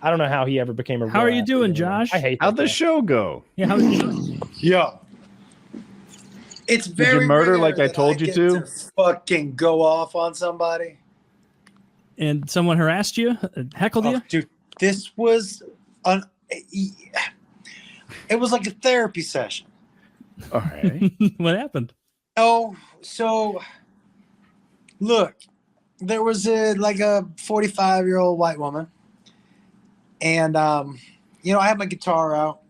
I don't know how he ever became a. How are you doing, anymore. Josh? I hate. How'd the show go? Yeah, how's the show? Yo, it's very Did you murder rare like I that told you get to? fucking go off on somebody. And someone harassed you, heckled you? Dude, this was it was like a therapy session. All right. What happened? Oh, so look, there was a 45-year-old white woman, and you know, I have my guitar out,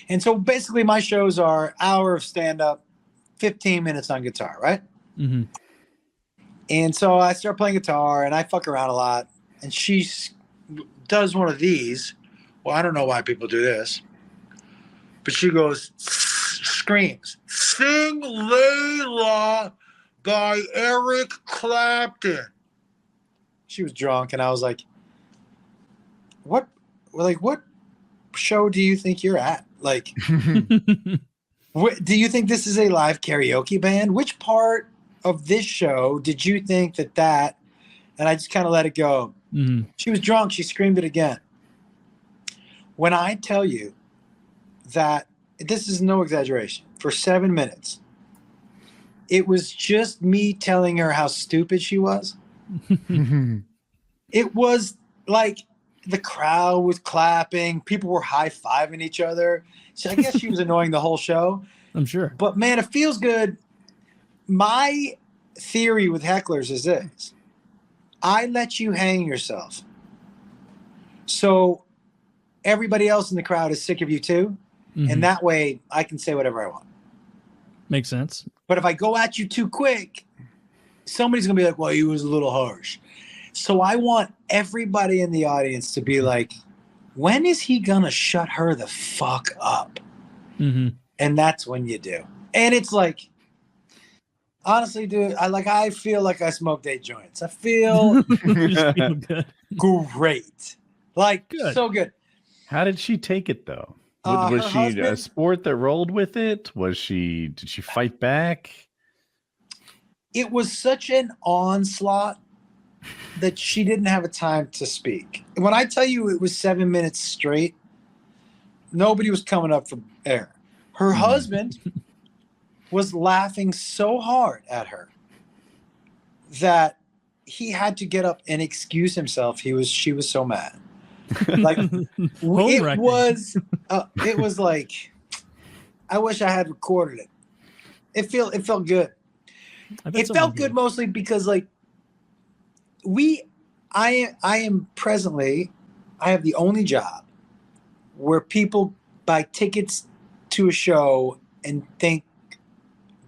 and so basically my shows are hour of stand-up, 15 minutes on guitar, right? Mm-hmm. And so I start playing guitar, and I fuck around a lot, and she does one of these. Well, I don't know why people do this, but she goes, screams, "Sing Layla by Eric Clapton." She was drunk, and I was like, what show do you think you're at? Like, do you think this is a live karaoke band? Which part of this show did you think that? And I just kind of let it go. Mm-hmm. She was drunk. She screamed it again. When I tell you that, this is no exaggeration, for 7 minutes, it was just me telling her how stupid she was. It was like the crowd was clapping. People were high-fiving each other. So I guess she was annoying the whole show. I'm sure. But, man, it feels good. My theory with hecklers is this. I let you hang yourself. So everybody else in the crowd is sick of you too. Mm-hmm. And that way I can say whatever I want. Makes sense. But if I go at you too quick, somebody's going to be like, well, he was a little harsh. So I want everybody in the audience to be like, when is he going to shut her the fuck up? Mm-hmm. And that's when you do. And it's like, honestly, dude, I feel like I smoked 8 joints. I feel good. Great. Like, Good. So good. How did she take it though? Was Her she husband, a sport that rolled with it? Did she fight back? it was such an onslaught that she didn't have a time to speak. When I tell you it was 7 minutes straight, nobody was coming up for air. Her husband was laughing so hard at her that he had to get up and excuse himself. She was so mad. Like it was like, I wish I had recorded it. It felt good. It felt good mostly because like I am presently, I have the only job where people buy tickets to a show and think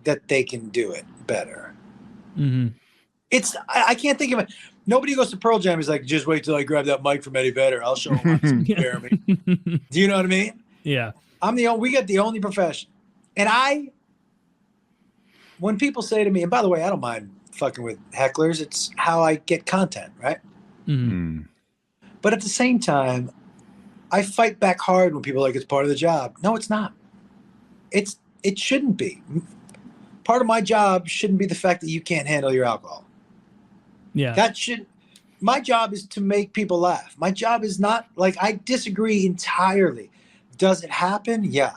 that they can do it better. Mm-hmm. I can't think of it. Nobody goes to Pearl Jam is like, just wait till I grab that mic from Eddie Vedder. I'll show him Jeremy. Do you know what I mean? Yeah. We got the only profession. And when people say to me, and by the way, I don't mind fucking with hecklers. It's how I get content, right? Mm-hmm. But at the same time, I fight back hard when people are like, it's part of the job. No, it's not. It shouldn't be. Part of my job shouldn't be the fact that you can't handle your alcohol. Yeah. My job is to make people laugh. My job is not like, I disagree entirely. Does it happen? Yeah.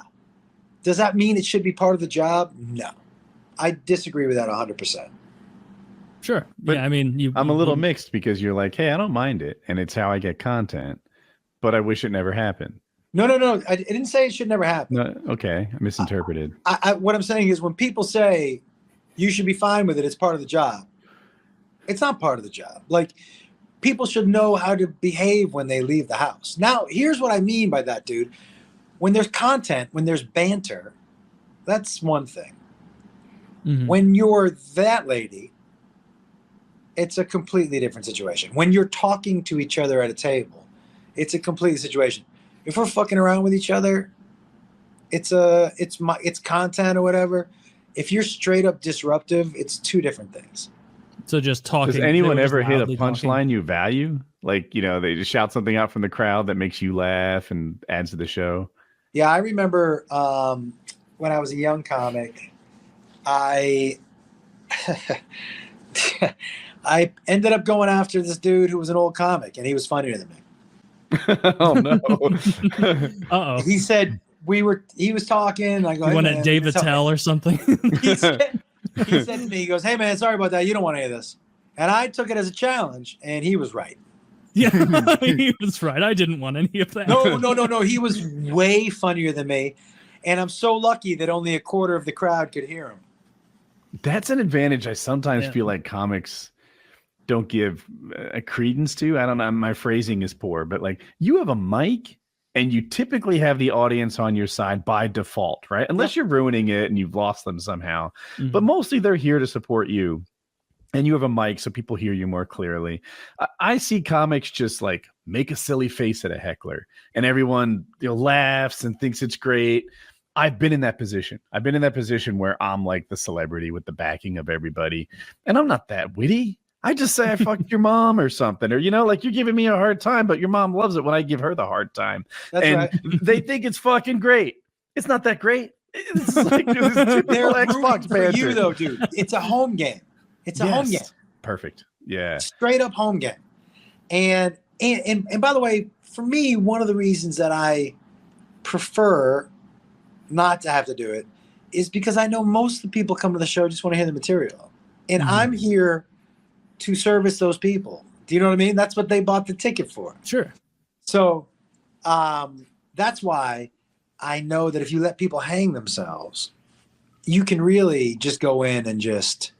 Does that mean it should be part of the job? No. I disagree with that 100%. Sure. But yeah, I mean, I'm a little mixed because you're like, hey, I don't mind it, and it's how I get content, but I wish it never happened. No. I didn't say it should never happen. No, okay, I misinterpreted. What I'm saying is when people say you should be fine with it, it's part of the job. It's not part of the job. Like, people should know how to behave when they leave the house. Now, here's what I mean by that, dude. When there's content, when there's banter, that's one thing. Mm-hmm. When you're that lady, it's a completely different situation. When you're talking to each other at a table, it's a complete situation. If we're fucking around with each other, it's content or whatever. If you're straight up disruptive, it's two different things. So just talking. Does anyone ever hit a punchline you value? Like, you know, they just shout something out from the crowd that makes you laugh and adds to the show. Yeah, I remember when I was a young comic, I ended up going after this dude who was an old comic, and he was funnier than me. Oh no. Uh-oh. He said he was talking. I go, You hey, want man, at Dave Attell or something? he said to me, he goes, hey man, sorry about that. You don't want any of this. And I took it as a challenge, and he was right. Yeah, he was right. I didn't want any of that. No. He was way funnier than me. And I'm so lucky that only a quarter of the crowd could hear him. That's an advantage I sometimes feel like comics don't give a credence to. I don't know. My phrasing is poor, but like you have a mic and you typically have the audience on your side by default, right? Unless you're ruining it and you've lost them somehow. Mm-hmm. But mostly they're here to support you. And you have a mic so people hear you more clearly. I see comics just like make a silly face at a heckler and everyone laughs and thinks it's great. I've been in that position. I've been in that position where I'm like the celebrity with the backing of everybody. And I'm not that witty. I just say I fucked your mom or something. Or, like you're giving me a hard time, but your mom loves it when I give her the hard time. That's and right. They think it's fucking great. It's not that great. It's like they're Xbox for you though, dude. It's a home game. It's a home game. Perfect. Yeah. Straight up home game. And by the way, for me, one of the reasons that I prefer not to have to do it is because I know most of the people come to the show just want to hear the material. And I'm here to service those people. Do you know what I mean? That's what they bought the ticket for. Sure. So that's why I know that if you let people hang themselves, you can really just go in and just